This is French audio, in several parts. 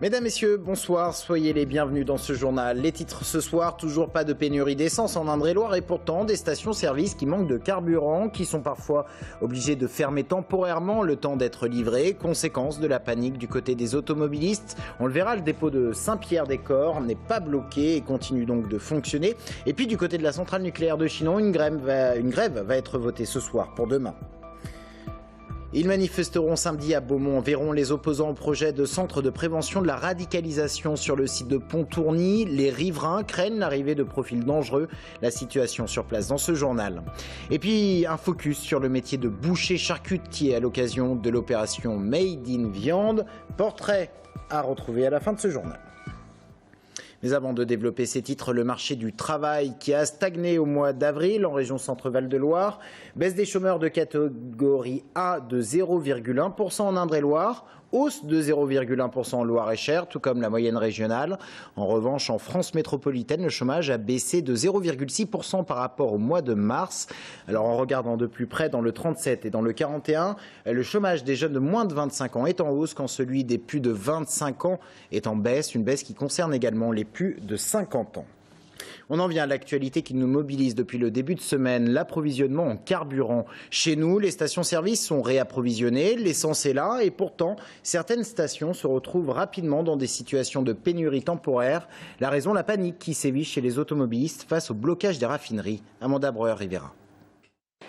Mesdames, Messieurs, bonsoir, soyez les bienvenus dans ce journal. Les titres ce soir, toujours pas de pénurie d'essence en Indre-et-Loire et pourtant des stations-service qui manquent de carburant, qui sont parfois obligées de fermer temporairement le temps d'être livrées. Conséquence de la panique du côté des automobilistes. On le verra, le dépôt de Saint-Pierre-des-Corps n'est pas bloqué et continue donc de fonctionner. Et puis du côté de la centrale nucléaire de Chinon, une grève va être votée ce soir pour demain. Ils manifesteront samedi à Beaumont, verront les opposants au projet de centre de prévention de la radicalisation sur le site de Pontourny. Les riverains craignent l'arrivée de profils dangereux. La situation sur place dans ce journal. Et puis un focus sur le métier de boucher charcutier à l'occasion de l'opération Made in Viande. Portrait à retrouver à la fin de ce journal. Mais avant de développer ces titres, le marché du travail qui a stagné au mois d'avril en région Centre-Val de Loire. Baisse des chômeurs de catégorie A de 0,1% en Indre-et-Loire. Hausse de 0,1% en Loire-et-Cher, tout comme la moyenne régionale. En revanche, en France métropolitaine, le chômage a baissé de 0,6% par rapport au mois de mars. Alors en regardant de plus près dans le 37 et dans le 41, le chômage des jeunes de moins de 25 ans est en hausse quand celui des plus de 25 ans est en baisse. Une baisse qui concerne également les plus de 50 ans. On en vient à l'actualité qui nous mobilise depuis le début de semaine, l'approvisionnement en carburant. Chez nous, les stations-service sont réapprovisionnées, l'essence est là et pourtant, certaines stations se retrouvent rapidement dans des situations de pénurie temporaire. La raison, la panique qui sévit chez les automobilistes face au blocage des raffineries. Amanda Breuer-Rivera.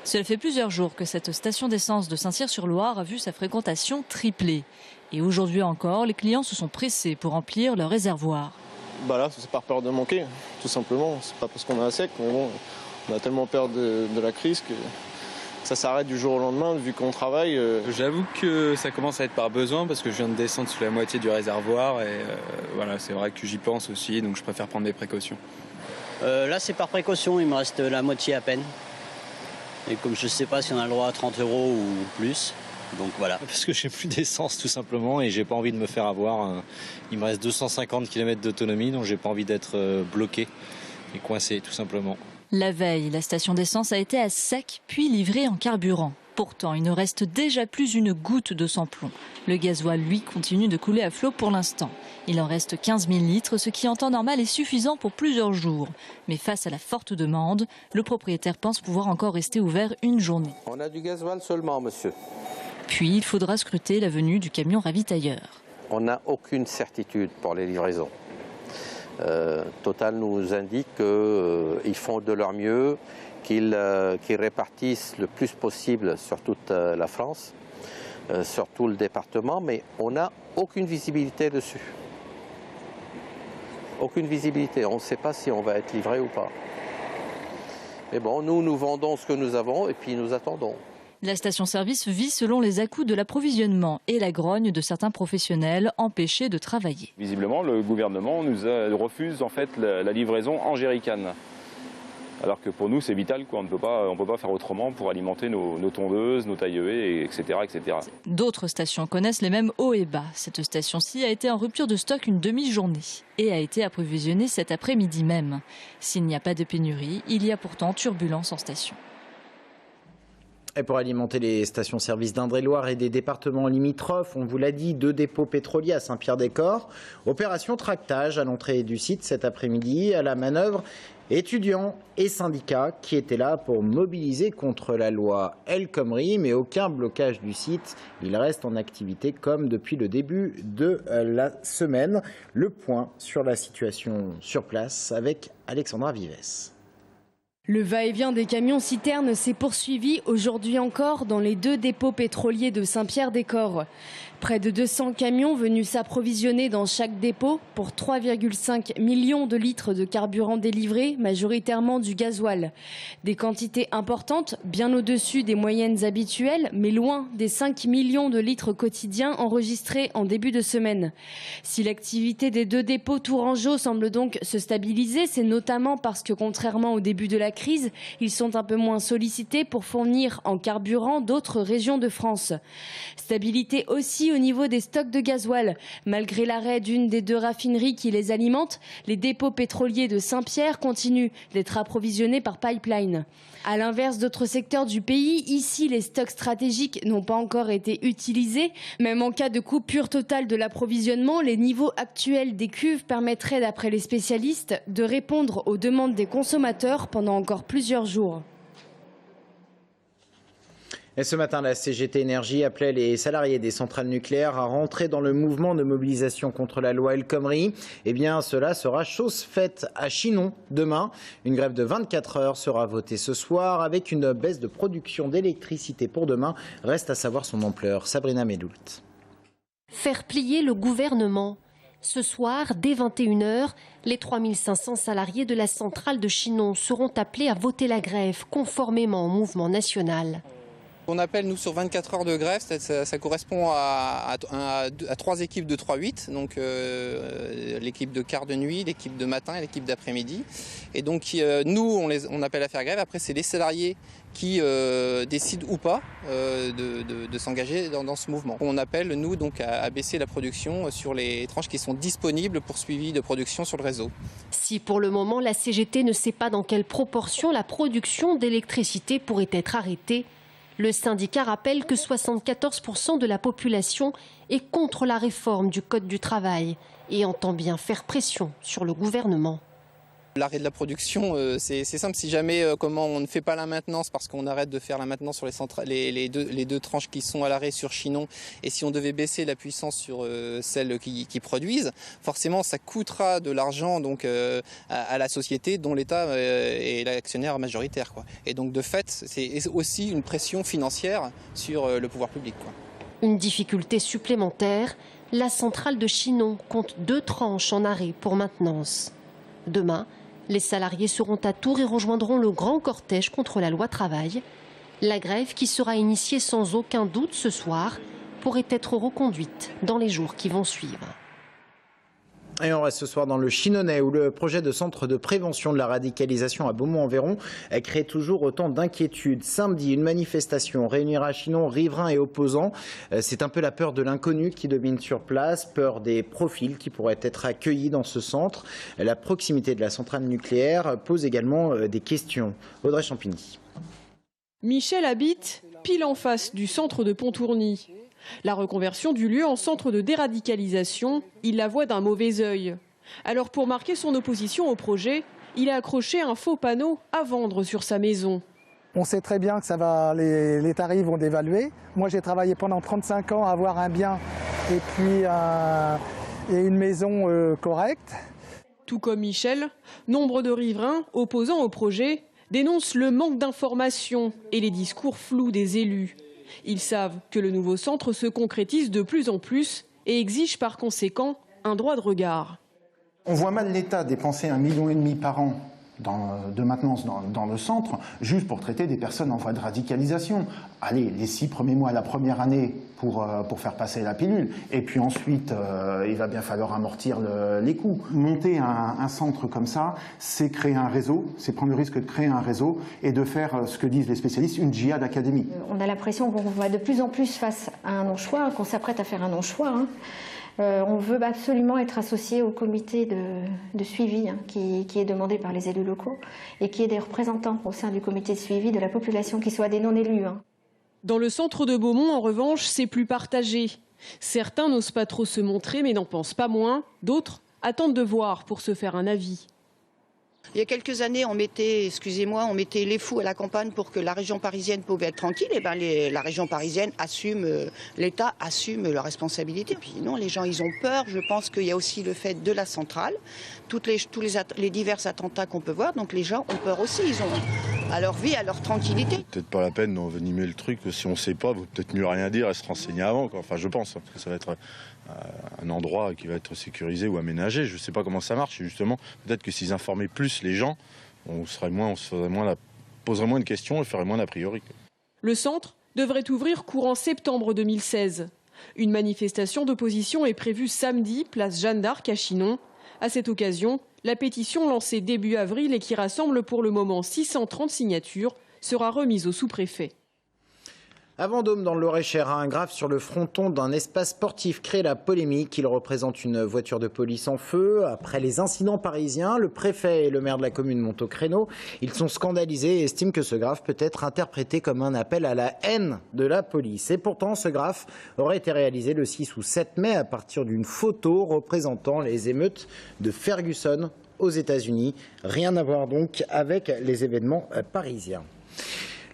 Cela fait plusieurs jours que cette station d'essence de Saint-Cyr-sur-Loire a vu sa fréquentation tripler. Et aujourd'hui encore, les clients se sont pressés pour remplir leur réservoir. Bah là, c'est par peur de manquer, tout simplement. C'est pas parce qu'on est à sec, mais bon, on a tellement peur de la crise que ça s'arrête du jour au lendemain, vu qu'on travaille. J'avoue que ça commence à être par besoin, parce que je viens de descendre sous la moitié du réservoir, et voilà, c'est vrai que j'y pense aussi, donc je préfère prendre mes précautions. Là, c'est par précaution, il me reste la moitié à peine. Et comme je sais pas si on a le droit à 30 € ou plus. Donc voilà. Parce que j'ai plus d'essence tout simplement et j'ai pas envie de me faire avoir. Il me reste 250 km d'autonomie, donc j'ai pas envie d'être bloqué et coincé tout simplement. La veille, la station d'essence a été à sec puis livrée en carburant. Pourtant, il ne reste déjà plus une goutte de sans-plomb. Le gasoil, lui, continue de couler à flot pour l'instant. Il en reste 15 000 litres, ce qui en temps normal est suffisant pour plusieurs jours. Mais face à la forte demande, le propriétaire pense pouvoir encore rester ouvert une journée. On a du gasoil seulement, monsieur. Puis, il faudra scruter la venue du camion ravitailleur. On n'a aucune certitude pour les livraisons. Total nous indique qu'ils font de leur mieux, qu'ils répartissent le plus possible sur toute la France, sur tout le département, mais on n'a aucune visibilité dessus. Aucune visibilité, on ne sait pas si on va être livré ou pas. Mais bon, nous vendons ce que nous avons et puis nous attendons. La station-service vit selon les à-coups de l'approvisionnement et la grogne de certains professionnels empêchés de travailler. Visiblement, le gouvernement nous refuse en fait la livraison en jerrycan. Alors que pour nous, c'est vital, quoi. On ne peut pas faire autrement pour alimenter nos tondeuses, nos taille-haie, etc., etc. D'autres stations connaissent les mêmes hauts et bas. Cette station-ci a été en rupture de stock une demi-journée et a été approvisionnée cet après-midi même. S'il n'y a pas de pénurie, il y a pourtant turbulence en station. Et pour alimenter les stations-service d'Indre-et-Loire et des départements limitrophes, on vous l'a dit, 2 dépôts pétroliers à Saint-Pierre-des-Corps. Opération tractage à l'entrée du site cet après-midi. À la manœuvre, étudiants et syndicats qui étaient là pour mobiliser contre la loi El Khomri, mais aucun blocage du site. Il reste en activité comme depuis le début de la semaine. Le point sur la situation sur place avec Alexandra Vives. Le va-et-vient des camions-citernes s'est poursuivi aujourd'hui encore dans les 2 dépôts pétroliers de Saint-Pierre-des-Corps. Près de 200 camions venus s'approvisionner dans chaque dépôt pour 3,5 millions de litres de carburant délivrés, majoritairement du gasoil. Des quantités importantes, bien au-dessus des moyennes habituelles, mais loin des 5 millions de litres quotidiens enregistrés en début de semaine. Si l'activité des 2 dépôts tourangeaux semble donc se stabiliser, c'est notamment parce que contrairement au début de la crise, ils sont un peu moins sollicités pour fournir en carburant d'autres régions de France. Stabilité aussi au niveau des stocks de gasoil. Malgré l'arrêt d'une des 2 raffineries qui les alimentent, les dépôts pétroliers de Saint-Pierre continuent d'être approvisionnés par pipeline. À l'inverse d'autres secteurs du pays, ici les stocks stratégiques n'ont pas encore été utilisés. Même en cas de coupure totale de l'approvisionnement, les niveaux actuels des cuves permettraient, d'après les spécialistes, de répondre aux demandes des consommateurs pendant encore plusieurs jours. Et ce matin, la CGT Énergie appelait les salariés des centrales nucléaires à rentrer dans le mouvement de mobilisation contre la loi El Khomri. Eh bien, cela sera chose faite à Chinon demain. Une grève de 24 heures sera votée ce soir avec une baisse de production d'électricité pour demain. Reste à savoir son ampleur. Sabrina Medoult. Faire plier le gouvernement. Ce soir, dès 21 h, les 3500 salariés de la centrale de Chinon seront appelés à voter la grève conformément au mouvement national. On appelle nous sur 24 heures de grève, ça correspond à 3 équipes de 3-8, donc l'équipe de quart de nuit, l'équipe de matin et l'équipe d'après-midi. Et donc nous on appelle à faire grève, après c'est les salariés qui décident ou pas de s'engager dans ce mouvement. On appelle nous donc à baisser la production sur les tranches qui sont disponibles pour suivi de production sur le réseau. Si pour le moment la CGT ne sait pas dans quelle proportion la production d'électricité pourrait être arrêtée, le syndicat rappelle que 74% de la population est contre la réforme du Code du travail et entend bien faire pression sur le gouvernement. L'arrêt de la production, c'est simple. Si jamais comment on ne fait pas la maintenance parce qu'on arrête de faire la maintenance sur les deux tranches qui sont à l'arrêt sur Chinon, et si on devait baisser la puissance sur celles qui produisent, forcément ça coûtera de l'argent donc à la société dont l'État est l'actionnaire majoritaire, quoi. Et donc de fait, c'est aussi une pression financière sur le pouvoir public, quoi. Une difficulté supplémentaire, la centrale de Chinon compte 2 tranches en arrêt pour maintenance. Demain, les salariés seront à Tours et rejoindront le grand cortège contre la loi travail. La grève, qui sera initiée sans aucun doute ce soir, pourrait être reconduite dans les jours qui vont suivre. Et on reste ce soir dans le Chinonnais où le projet de centre de prévention de la radicalisation à Beaumont-en-Véron crée toujours autant d'inquiétudes. Samedi, une manifestation réunira Chinon, riverains et opposants. C'est un peu la peur de l'inconnu qui domine sur place, peur des profils qui pourraient être accueillis dans ce centre. La proximité de la centrale nucléaire pose également des questions. Audrey Champigny. Michel habite pile en face du centre de Pontourny. La reconversion du lieu en centre de déradicalisation, il la voit d'un mauvais œil. Alors pour marquer son opposition au projet, il a accroché un faux panneau à vendre sur sa maison. On sait très bien que les tarifs vont dévaluer. Moi j'ai travaillé pendant 35 ans à avoir un bien et puis une maison correcte. Tout comme Michel, nombre de riverains opposants au projet dénoncent le manque d'informations et les discours flous des élus. Ils savent que le nouveau centre se concrétise de plus en plus et exige par conséquent un droit de regard. On voit mal l'État dépenser 1,5 million par an de maintenance dans le centre, juste pour traiter des personnes en voie de radicalisation. Allez, les 6 premiers mois, la première année, pour faire passer la pilule. Et puis ensuite, il va bien falloir amortir les coûts. Monter un centre comme ça, c'est créer un réseau, c'est prendre le risque de créer un réseau et de faire, ce que disent les spécialistes, une djihad académie. On a l'impression qu'on va de plus en plus face à un non-choix, qu'on s'apprête à faire un non-choix. On veut absolument être associé au comité de suivi qui est demandé par les élus locaux et qui est des représentants au sein du comité de suivi de la population, qui soient des non-élus. Dans le centre de Beaumont, en revanche, c'est plus partagé. Certains n'osent pas trop se montrer mais n'en pensent pas moins. D'autres attendent de voir pour se faire un avis. Il y a quelques années, on mettait les fous à la campagne pour que la région parisienne pouvait être tranquille. Et ben la région parisienne assume, l'État assume leurs responsabilités. Puis non, les gens, ils ont peur. Je pense qu'il y a aussi le fait de la centrale, tous les divers attentats qu'on peut voir. Donc les gens ont peur aussi. Ils ont à leur vie, à leur tranquillité. Peut-être pas la peine d'envenimer le truc. Si on ne sait pas, il vaut peut-être mieux rien dire et se renseigner avant, quoi. Enfin, je pense que ça va être un endroit qui va être sécurisé ou aménagé. Je ne sais pas comment ça marche. Justement, peut-être que s'ils informaient plus les gens, on poserait moins de questions et ferait moins d'a priori. Le centre devrait ouvrir courant septembre 2016. Une manifestation d'opposition est prévue samedi, place Jeanne d'Arc à Chinon. À cette occasion, La pétition lancée début avril et qui rassemble pour le moment 630 signatures sera remise au sous-préfet. À Vendôme, dans le Loir-et-Cher, un graphe sur le fronton d'un espace sportif crée la polémique. Il représente une voiture de police en feu. Après les incidents parisiens, le préfet et le maire de la commune montent au créneau. Ils sont scandalisés et estiment que ce graphe peut être interprété comme un appel à la haine de la police. Et pourtant, ce graphe aurait été réalisé le 6 ou 7 mai à partir d'une photo représentant les émeutes de Ferguson aux États-Unis. Rien à voir donc avec les événements parisiens.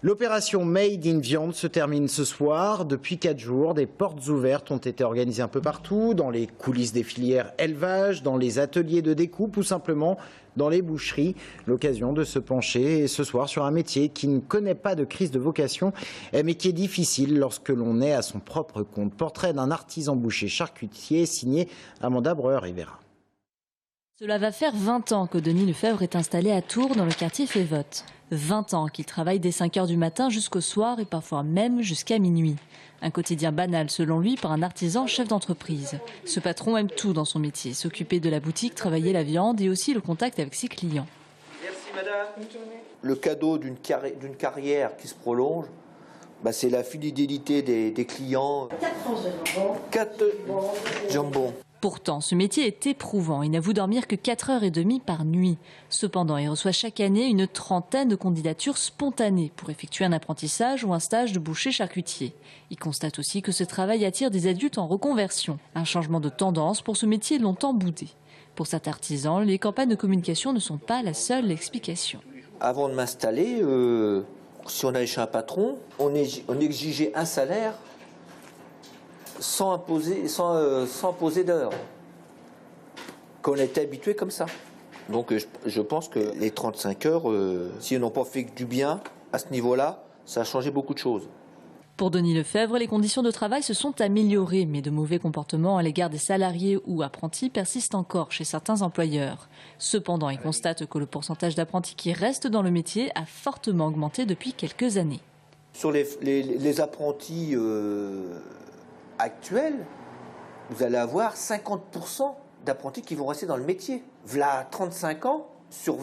L'opération Made in Viande se termine ce soir. Depuis 4 jours, des portes ouvertes ont été organisées un peu partout, dans les coulisses des filières élevage, dans les ateliers de découpe ou simplement dans les boucheries. L'occasion de se pencher ce soir sur un métier qui ne connaît pas de crise de vocation, mais qui est difficile lorsque l'on est à son propre compte. Portrait d'un artisan boucher charcutier signé Amanda Breuer-Rivera. Cela va faire 20 ans que Denis Lefebvre est installé à Tours, dans le quartier Févotte. 20 ans qu'il travaille dès 5 h du matin jusqu'au soir et parfois même jusqu'à minuit. Un quotidien banal selon lui par un artisan chef d'entreprise. Ce patron aime tout dans son métier, s'occuper de la boutique, travailler la viande et aussi le contact avec ses clients. Merci madame. Le cadeau d'une carrière qui se prolonge, c'est la fidélité des clients. 4 tranches de jambon. 4 jambons. Pourtant, ce métier est éprouvant. Il n'avoue dormir que 4h30 par nuit. Cependant, il reçoit chaque année une trentaine de candidatures spontanées pour effectuer un apprentissage ou un stage de boucher charcutier. Il constate aussi que ce travail attire des adultes en reconversion. Un changement de tendance pour ce métier longtemps boudé. Pour cet artisan, les campagnes de communication ne sont pas la seule explication. Avant de m'installer, si on allait chez un patron, on exigeait un salaire sans poser d'heures. Qu'on était habitué comme ça. Donc je pense que les 35 heures, si elles n'ont pas fait que du bien à ce niveau-là, ça a changé beaucoup de choses. Pour Denis Lefebvre, les conditions de travail se sont améliorées, mais de mauvais comportements à l'égard des salariés ou apprentis persistent encore chez certains employeurs. Cependant, il constate que le pourcentage d'apprentis qui restent dans le métier a fortement augmenté depuis quelques années. Sur les apprentis actuels, vous allez avoir 50% d'apprentis qui vont rester dans le métier. Voilà 35 ans, sur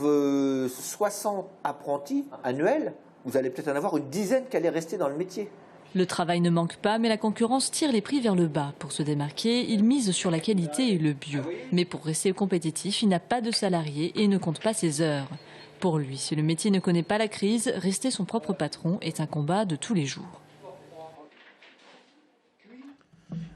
60 apprentis annuels, vous allez peut-être en avoir une dizaine qui allaient rester dans le métier. Le travail ne manque pas, mais la concurrence tire les prix vers le bas. Pour se démarquer, il mise sur la qualité et le bio. Mais pour rester compétitif, il n'a pas de salariés et ne compte pas ses heures. Pour lui, si le métier ne connaît pas la crise, rester son propre patron est un combat de tous les jours.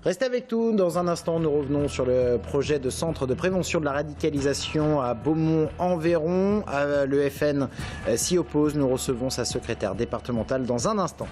Restez avec nous. Dans un instant, nous revenons sur le projet de centre de prévention de la radicalisation à Beaumont-en-Véron. Le FN s'y oppose. Nous recevons sa secrétaire départementale dans un instant.